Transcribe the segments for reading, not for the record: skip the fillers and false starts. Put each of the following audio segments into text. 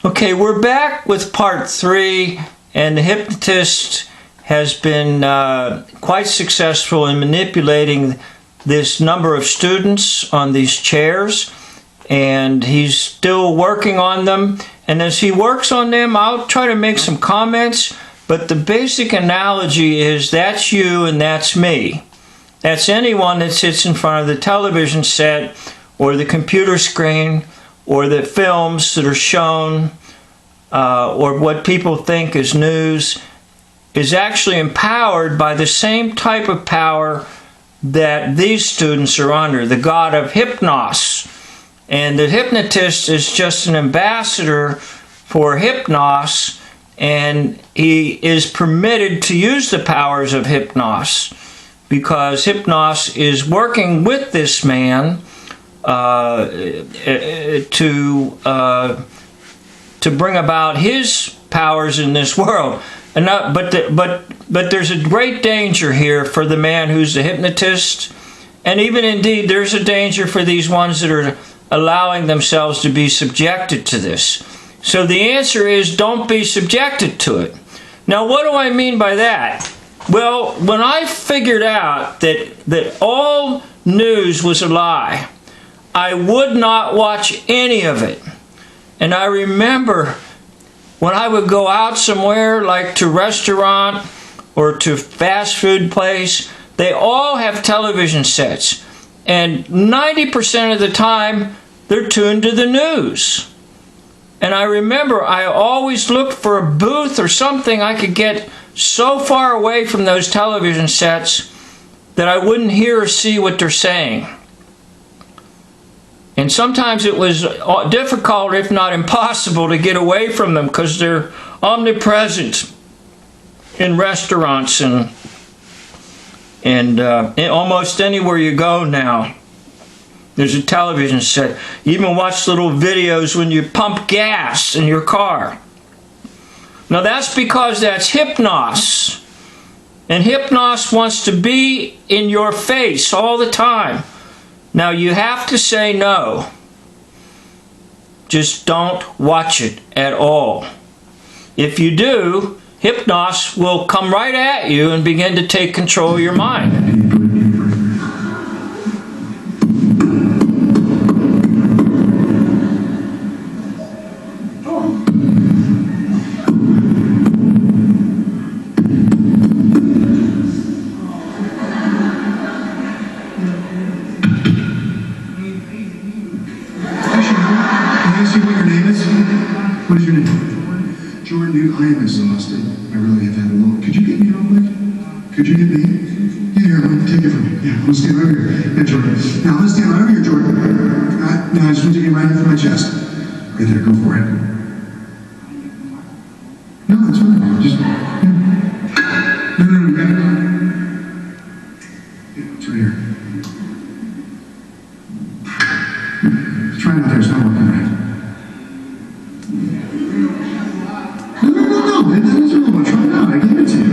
Okay, we're back with part 3, and the hypnotist has been quite successful in manipulating this number of students on these chairs, and he's still working on them. And as he works on them, I'll try to make some comments, but the basic analogy is that's you and that's me. That's anyone that sits in front of the television set or the computer screen or the films that are shown or what people think is news is actually empowered by the same type of power that these students are under, the god of Hypnos. And the hypnotist is just an ambassador for Hypnos, and he is permitted to use the powers of Hypnos because Hypnos is working with this man to bring about his powers in this world. And but there's a great danger here for the man who's the hypnotist, and even indeed there's a danger for these ones that are allowing themselves to be subjected to this. So the answer is don't be subjected to it. Now what do I mean by that? Well, when I figured out that all news was a lie, I would not watch any of it. And I remember when I would go out somewhere, like to a restaurant or to a fast food place, they all have television sets. And 90% of the time, they're tuned to the news. And I remember I always looked for a booth or something I could get so far away from those television sets that I wouldn't hear or see what they're saying. And sometimes it was difficult, if not impossible, to get away from them because they're omnipresent in restaurants and almost anywhere you go now. There's a television set. You even watch little videos when you pump gas in your car. Now that's because that's Hypnos. And Hypnos wants to be in your face all the time. Now you have to say no. Just don't watch it at all. If you do, Hypnos will come right at you and begin to take control of your mind. What is your name? Jordan, I am exhausted. I really have had a long. Could you get me real quick? Could you get me? Yeah, here, take it from me. Yeah, I'm gonna stand right here. Yeah, Jordan. Now, let's stand right over here, Jordan. Now, I just want you to get right into my chest. Right there, go for it. No, that's fine. Just. Yeah. No, you got it. Yeah, it's right here. Try it out there, it's not working right. No, that was wrong. Try it out. I gave it to you.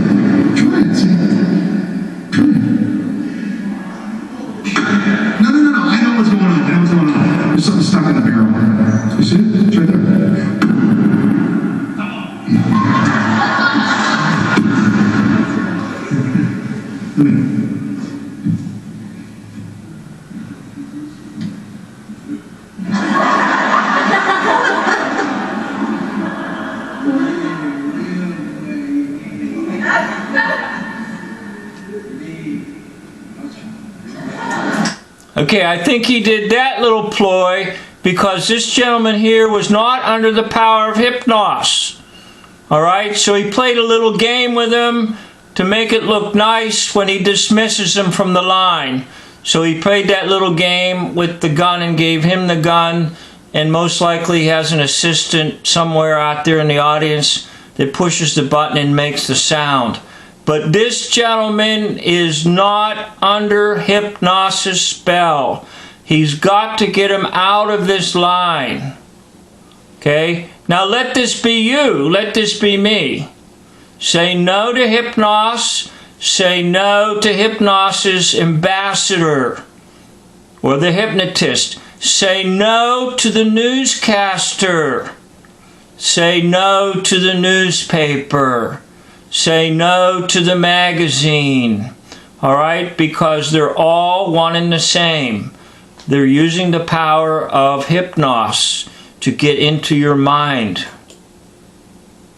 Try it. See? Try it. No. I know what's going on. There's something stuck in the barrel. You see it? It's right there. Let me. Okay, I think he did that little ploy because this gentleman here was not under the power of Hypnos. Alright, so he played a little game with him to make it look nice when he dismisses him from the line. So he played that little game with the gun and gave him the gun, and most likely he has an assistant somewhere out there in the audience that pushes the button and makes the sound. But this gentleman is not under Hypnosis spell. He's got to get him out of this line. Okay? Now let this be you. Let this be me. Say no to Hypnos. Say no to Hypnosis ambassador or the hypnotist. Say no to the newscaster. Say no to the newspaper. Say no to the magazine. All right? Because they're all one and the same. They're using the power of hypnosis to get into your mind.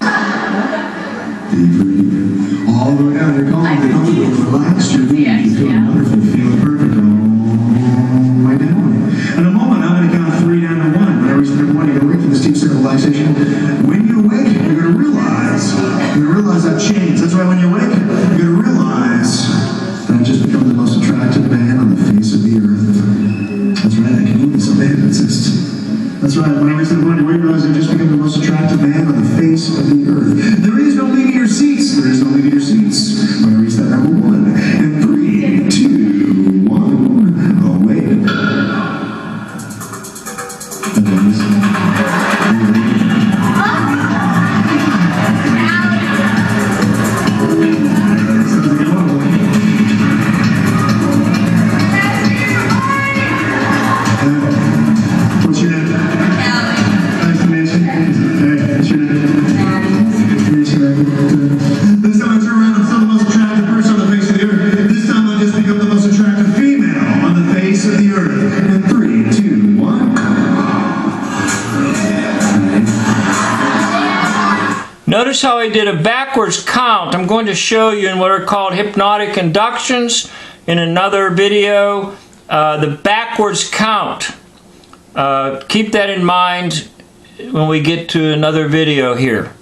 All the way down, you're comfortable, relaxed, you're feeling wonderful, feeling perfect, all the way down. In a moment, I'm going to count 3 down to 1. Whenever you start wanting to wake from this deep state of relaxation, when you awake, you're going to realize that change. That's right, when you wake, you're going to realize that I've just become the most attractive man on the face of the earth. That's right, I can move this, I'm a hypnotist. That's right, when I reach the point where you realize I've just become the most attractive man on the face of the earth. There is no leaving your seats. There is no leaving your seats. When I reach that number 1. And 3, 2, 1, awake. What's your name? Nice to meet you. Hey, what's your name? This time I turn around, I'm still the most attractive person on the face of the earth. This time I'll just become the most attractive female on the face of the earth. And 3, 2, 1. Notice how I did a backwards count. I'm going to show you in what are called hypnotic inductions in another video, the backwards count. Keep that in mind when we get to another video here.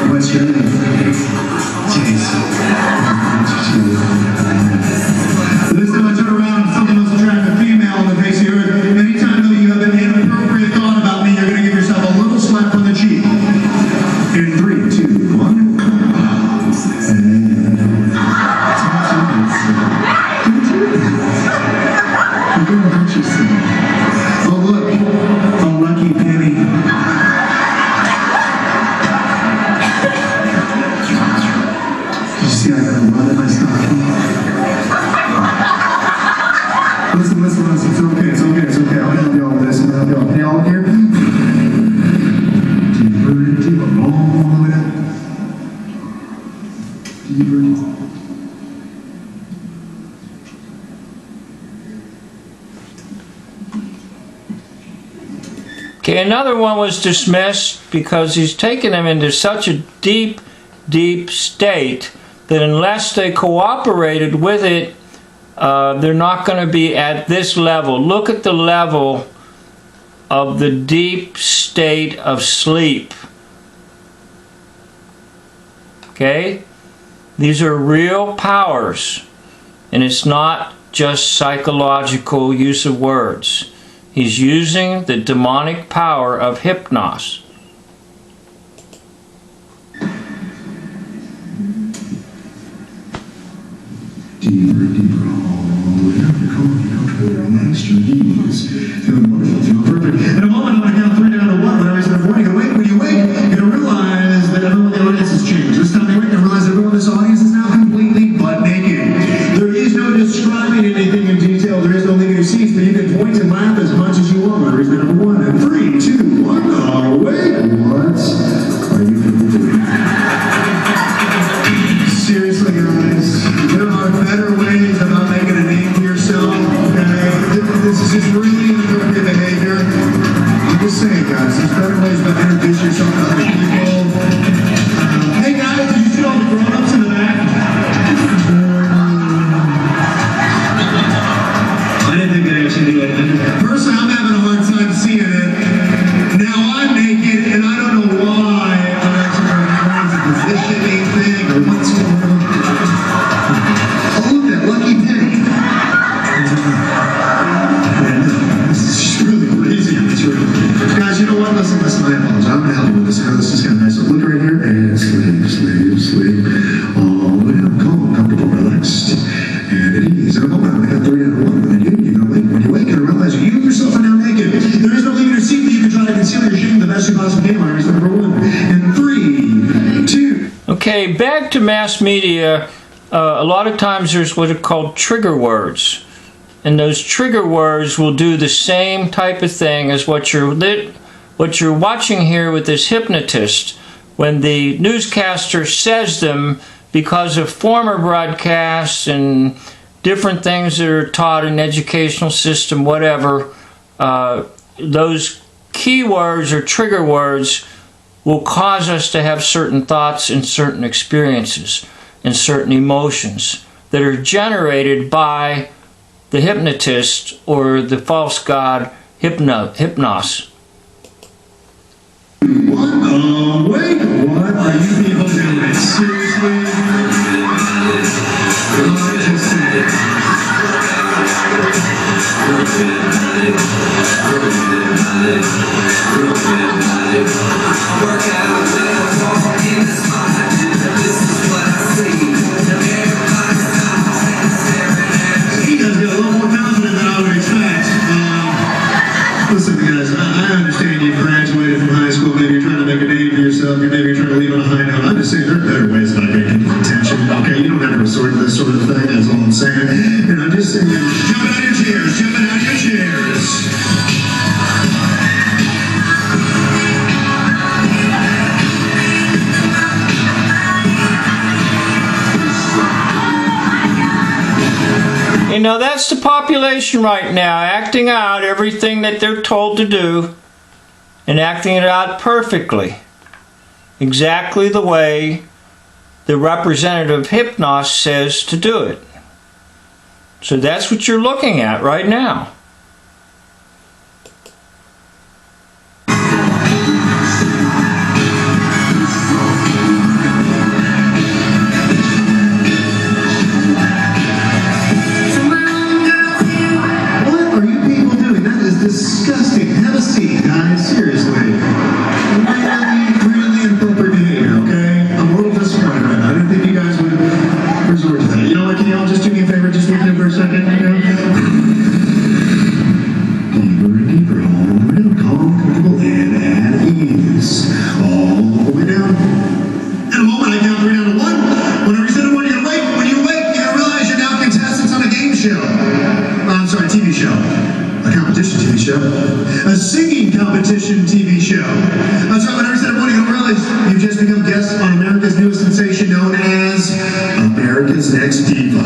What's your name? This time I turn around, I'm still the most attractive female on the face of the earth. Anytime though you have an inappropriate thought about me, you're going to give yourself a little slap on the cheek. In 3, 2, 1. Oh look, a lucky penny. You see I got a lot in my stocking. Listen, it's okay. I'm gonna help you all with this. I'm gonna help you all. Can you all hear? Deeper, all the way down. Deeper. Okay, another one was dismissed because he's taken them into such a deep, deep state that unless they cooperated with it, they're not going to be at this level. Look at the level of the deep state of sleep. Okay? These are real powers, and it's not just psychological use of words. He's using the demonic power of hypnosis. Deeper, all the way down. You're comfortable, relaxed, your knees. Feeling wonderful, feeling perfect. In a moment, I'm going to count 3 down to 1. When I reach the point, you're going to wake. When you wake, you're going to realize that everyone in the audience has changed. This time you wake and realize everyone in this audience is now completely butt naked. There is no describing anything in detail. There is no leaving your seats, but you can point and laugh as much as you want. When I reach the number 1. And 3, 2, 1, awake. What are you going to do? Seriously, guys, there are better ways about making a name for yourself, okay? This is just really inappropriate behavior. I'm just saying, guys, there's better ways about introducing yourself to other people. Hey, guys, did you see all the grown-ups in the back? I didn't think they'd actually do it. Personally, I'm having a hard time seeing it. Now I'm naked, and I don't know why I'm actually trying to positioning thing or what's going on. Oh, look at that lucky penny. This is just really crazy. Guys, you know what? Listen, I apologize. I'm going to help you with this. This is kind of nice. So look right here and sleep. All the way down, calm, comfortable, relaxed, and at ease. In a moment, I'm going to have 3 out of 1. And you're going to wake. When you wake, you're going to realize you yourself are now naked. There is no leaving your seat, but you can try to conceal your shame the best you possibly can. Number 1. And 3, 2. Okay, back to mass media. a lot of times there's what are called trigger words. And those trigger words will do the same type of thing as what you're watching here with this hypnotist. When the newscaster says them, because of former broadcasts and different things that are taught in the educational system, whatever, those keywords or trigger words will cause us to have certain thoughts and certain experiences and certain emotions that are generated by the hypnotist or the false god Hypnos. Wait, what are you people doing? Seriously? Listen, guys, I understand you graduated from high school. Maybe you're trying to make a name for yourself. Maybe you're trying to leave on a high note. I'm just saying there are better ways about getting people's attention. Okay, you don't have to resort to this sort of thing. That's all I'm saying. And I'm just saying, jumping out of your chairs, jumping out of your chairs. You know, that's the population right now, acting out everything that they're told to do and acting it out perfectly. Exactly the way the representative Hypnos says to do it. So that's what you're looking at right now. Disgusting. Have a seat, guys. Seriously. Really inappropriate behavior, okay? I'm a little disappointed right now. I didn't think you guys would resort to that. You know what? Can y'all just do me a favor? Just leave it for a second. You know? Deeper and deeper. All the way down. Calm, comfortable, and at ease. All the way down. In a moment, I count 3 down to 1. Whenever you said it, when you're awake, when you wake, you're gonna realize you're now contestants on a game show. I'm sorry, TV show. A competition TV show. A singing competition TV show. That's right, whenever you said it, you're gonna realize you've just become guests on America's newest sensation known as America's Next Diva.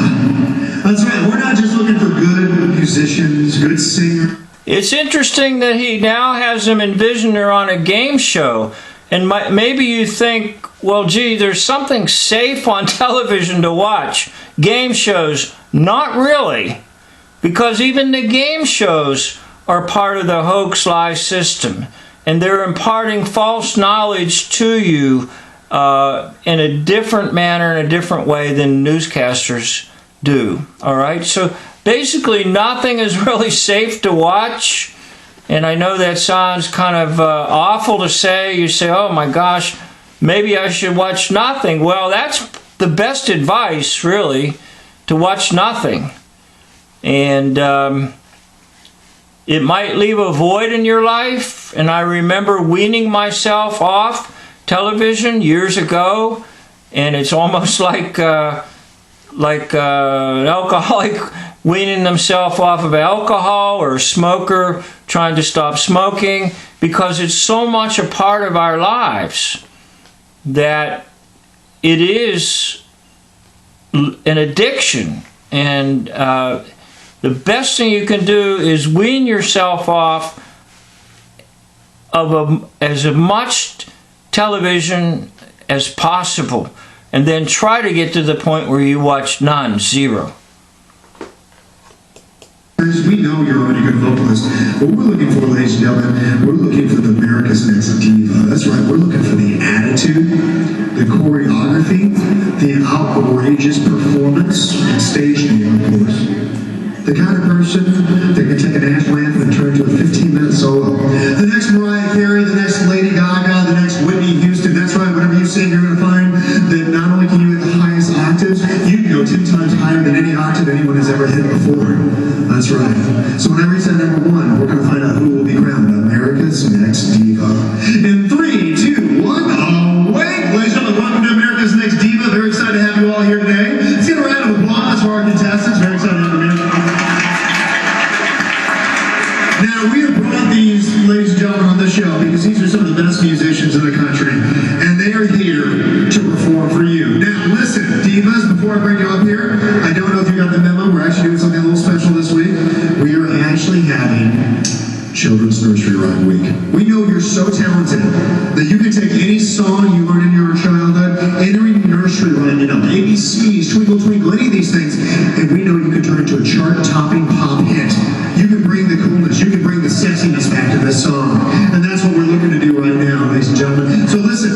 That's right, we're not just looking for good musicians, good singers. It's interesting that he now has them envision they're on a game show. And maybe you think, well, gee, there's something safe on television to watch. Game shows. Not really. Because even the game shows are part of the hoax lie system. And they're imparting false knowledge to you in a different manner, in a different way than newscasters do. All right? So basically nothing is really safe to watch. And I know that sounds kind of awful to say. You say, oh my gosh, maybe I should watch nothing. Well, that's the best advice, really, to watch nothing. And it might leave a void in your life. And I remember weaning myself off television years ago, and it's almost like an alcoholic weaning themselves off of alcohol, or a smoker trying to stop smoking, because it's so much a part of our lives that it is an addiction. And the best thing you can do is wean yourself off of as much television as possible, and then try to get to the point where you watch none, 0. We know you're already a good vocalist. What we're looking for, ladies and gentlemen, we're looking for the America's Next Diva. That's right, we're looking for the attitude, the choreography, the outrageous performance, and stage name, of course. The kind of person that can take a national anthem and turn it to a 15-minute solo. The next Mariah Carey, the next Lady Gaga, the next Whitney Houston. That's right, whenever you sing, you're going to find that not only can you hit the highest octaves, you can go 10 times higher than any octave anyone has ever hit before. That's right. So whenever you say number 1, we're going to find out who will be crowned America's Next Diva. In 3, 2, 1, away! Ladies and gentlemen, welcome to America's Next Diva. Very excited to have you all here today. It's going to contestants. Very excited to have them here. Now, we have brought these ladies and gentlemen on this show because these are some of the best musicians in the country, and they are here to perform for you. Now, listen, divas, before I bring you up here, I don't know if you got the memo. We're actually doing something a little special this week. We are actually having Children's Nursery Rhyme Week. We know you're so talented that you can take any song you learned in your childhood, any nursery rhyme, you know, ABCs, Twinkle Twinkle, any of these things, and we know you can turn it into a chart-topping pop hit. You can bring the coolness, you can bring the sexiness back to this song, and that's what we're looking to do right now, ladies and gentlemen. So listen.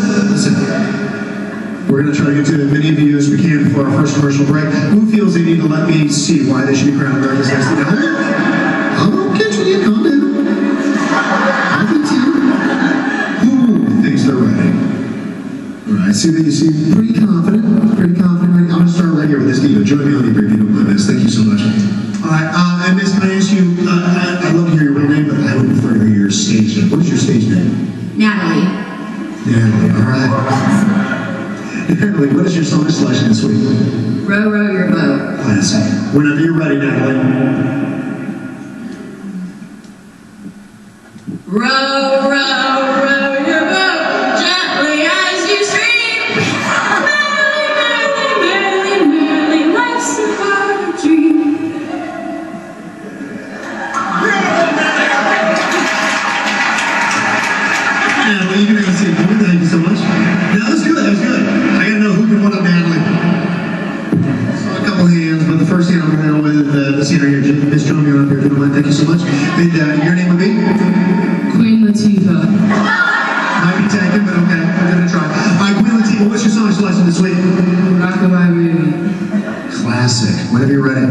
We're going to try to get to as many of you as we can before our first commercial break. Who feels they need to let me see why they should be crowned America's Next Talent? I'll get you, calm down. I'll get you. Who thinks they're ready? All right, see that you seem pretty confident. Ready? I'm going to start right here with this diva. Join me on the break, if you don't mind, miss. Thank you so much. All right, and Miss, can I ask you, I'd love to hear your real name, but I would prefer to hear your stage name. What is your stage name? Natalie. All right. Natalie, what is your song selection this week? Row, row your boat. Classic. Whenever you're ready, Natalie. Row, row, row your boat gently as you stream. Merrily, merrily, merrily, life's a far dream. Natalie, you can have a seat. Thank you so much. No, that was good. I gotta know who can one up Natalie. Saw a couple hands, but the first hand I'm gonna with the singer here, Miss Joan, you're up here. If you don't mind, thank you so much. And your name would be? Queen Latifah. Might be taken, but okay, we're gonna try. All right, Queen Latifah, what's your song selection this week? Rockabye Baby. Classic. Whenever you're ready.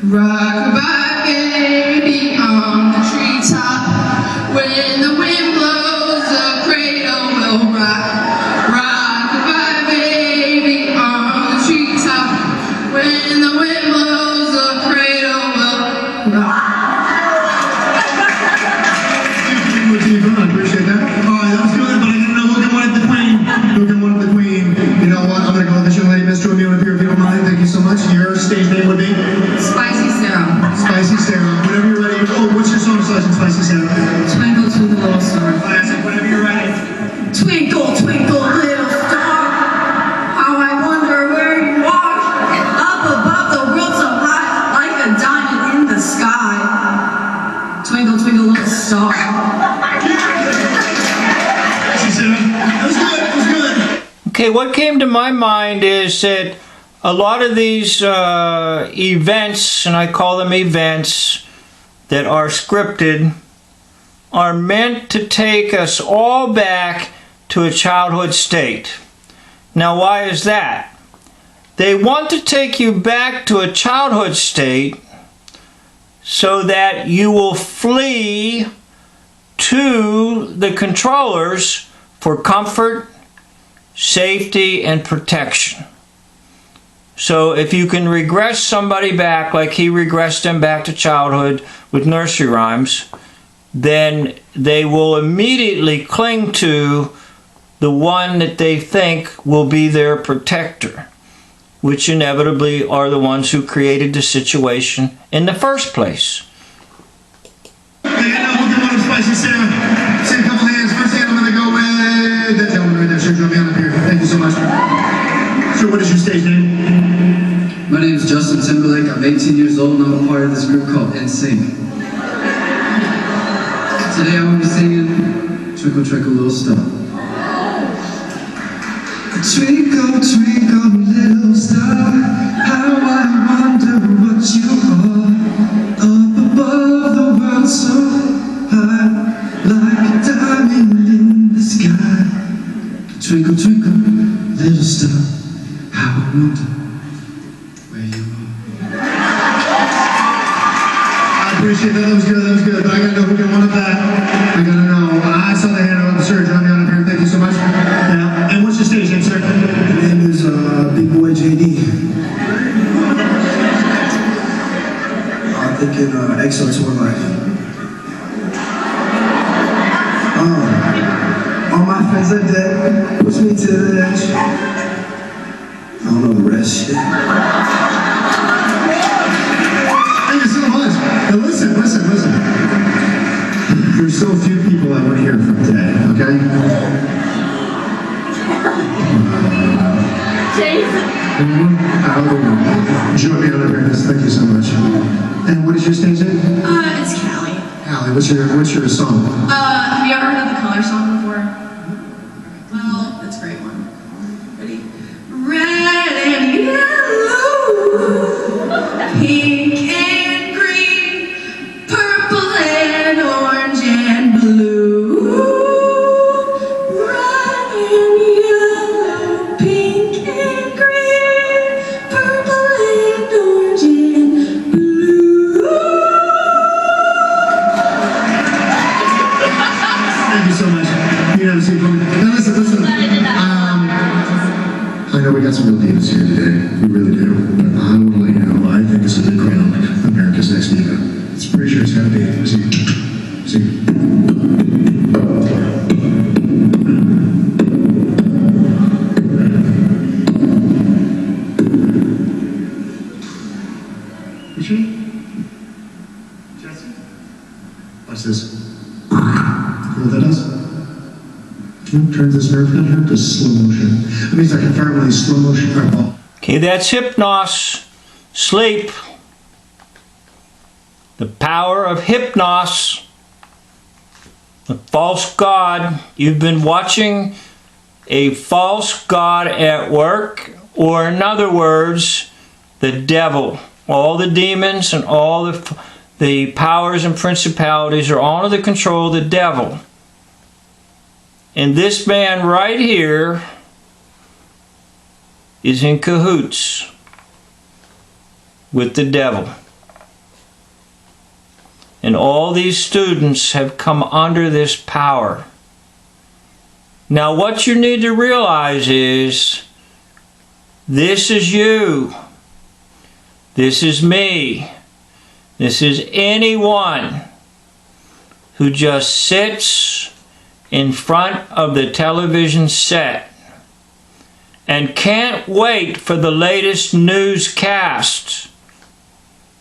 Rockabye baby on the treetop. When the wind blows, the cradle will rock. Rockabye baby on the treetop. When the wind blows, the cradle will rock. I appreciate that. All right, that was good, but I didn't know who can one at the Queen. Who can one at the Queen? You know what? I'm gonna go with this young lady, Miss Joan, up here if you don't mind. Thank you so much. Your stage name would be? Spicy Sarah. Spicy Sarah. Whenever you're ready. Oh, what's your song selection, Spicy Sarah? Twinkle, twinkle, little star. Classic. Whenever you're ready. Twinkle, twinkle, little star. How I wonder where you are. Up above the world so high, like a diamond in the sky. Twinkle, twinkle, little star. Okay, what came to my mind is that a lot of these events, and I call them events, that are scripted, are meant to take us all back to a childhood state. Now, why is that? They want to take you back to a childhood state so that you will flee to the controllers for comfort, safety, and protection. So if you can regress somebody back like he regressed them back to childhood with nursery rhymes, then they will immediately cling to the one that they think will be their protector, which inevitably are the ones who created the situation in the first place. Spicy Sarah. Say a couple hands. First hand I'm going to go with that gentleman right there. Sure, join me on up here. Thank you so much. Sure, what is your stage name? My name is Justin Timberlake. I'm 18 years old and I'm a part of this group called NSYNC. Today I'm going to be singing Twinkle Twinkle Little Star. Twinkle, twinkle, little star, how I wonder what you are. Up above the world so high, like a diamond in the sky. Twinkle, twinkle, little star, how I wonder where you are. I appreciate that. That was good. But I gotta know who can one of that. I gotta know. I saw the hand up, sir. Join me on up here. Thank you so much. Yeah. And what's your stage name, sir? My name is Big Boy JD. I'm thinking XO Tour Life. All my friends are dead, push me to the edge. remember that shit. Thank you so much. Now listen. There's still a few people I want to hear from today, okay? Anyone? Join me on over here. Thank you so much. And what is your stage name? It's Callie. Allie, what's your song? Have you ever heard the Color song before? Well, it's a great one. Ready? Red and yellow, pink and green, purple and orange and blue. Red and yellow, pink and green, purple and orange and blue. Thank you so much. You have a seat for me. Now listen. I know we got some real divas here today. We really do. But I want to let you know, I think this is the crown of America's Next Diva. It's pretty sure it's gotta be. See. You sure? Jesse? Watch this. You know what that does? Turns this nerve down here to slow motion. That means I can fire one of these slow motion fireball. Okay, that's Hypnos. Sleep. The power of Hypnos. The false god. You've been watching a false god at work, or in other words, the devil. All the demons and all the powers and principalities are all under the control of the devil. And this man right here is in cahoots with the devil. And all these students have come under this power. Now what you need to realize is, this is you. This is me. This is anyone who just sits in front of the television set and can't wait for the latest newscast.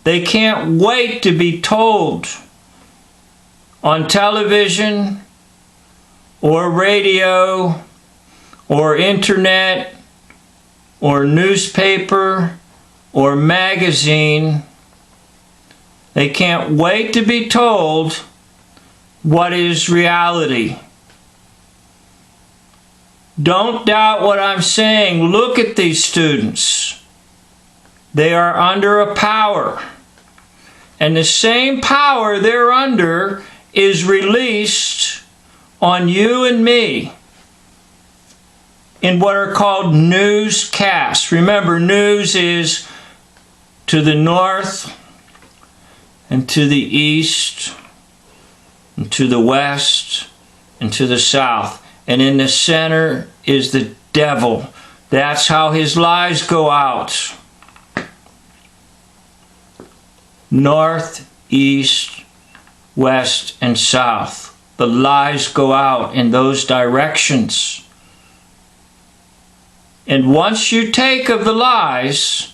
They can't wait to be told on television or radio or internet or newspaper or magazine. They can't wait to be told what is reality. Don't doubt what I'm saying. Look at these students. They are under a power. And the same power they're under is released on you and me in what are called newscasts. Remember, news is to the north and to the east and to the west and to the south. And in the center is the devil. That's how his lies go out. North, east, west, and south. The lies go out in those directions. And once you take of the lies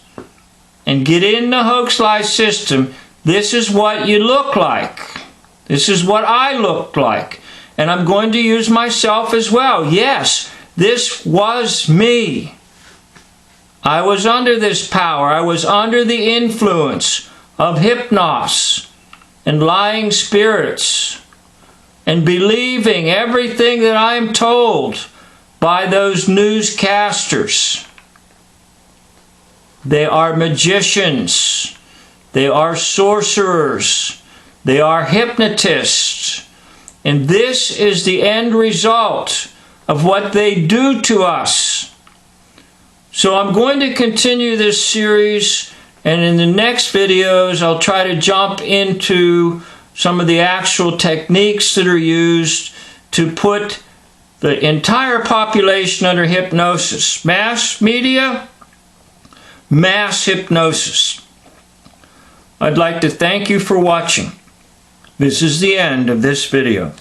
and get in the hoax lie system, this is what you look like. This is what I looked like. And I'm going to use myself as well. Yes, this was me. I was under this power. I was under the influence of hypnos and lying spirits and believing everything that I'm told by those newscasters. They are magicians. They are sorcerers. They are hypnotists. And this is the end result of what they do to us. So I'm going to continue this series, and in the next videos I'll try to jump into some of the actual techniques that are used to put the entire population under hypnosis. Mass media, mass hypnosis. I'd like to thank you for watching. This is the end of this video.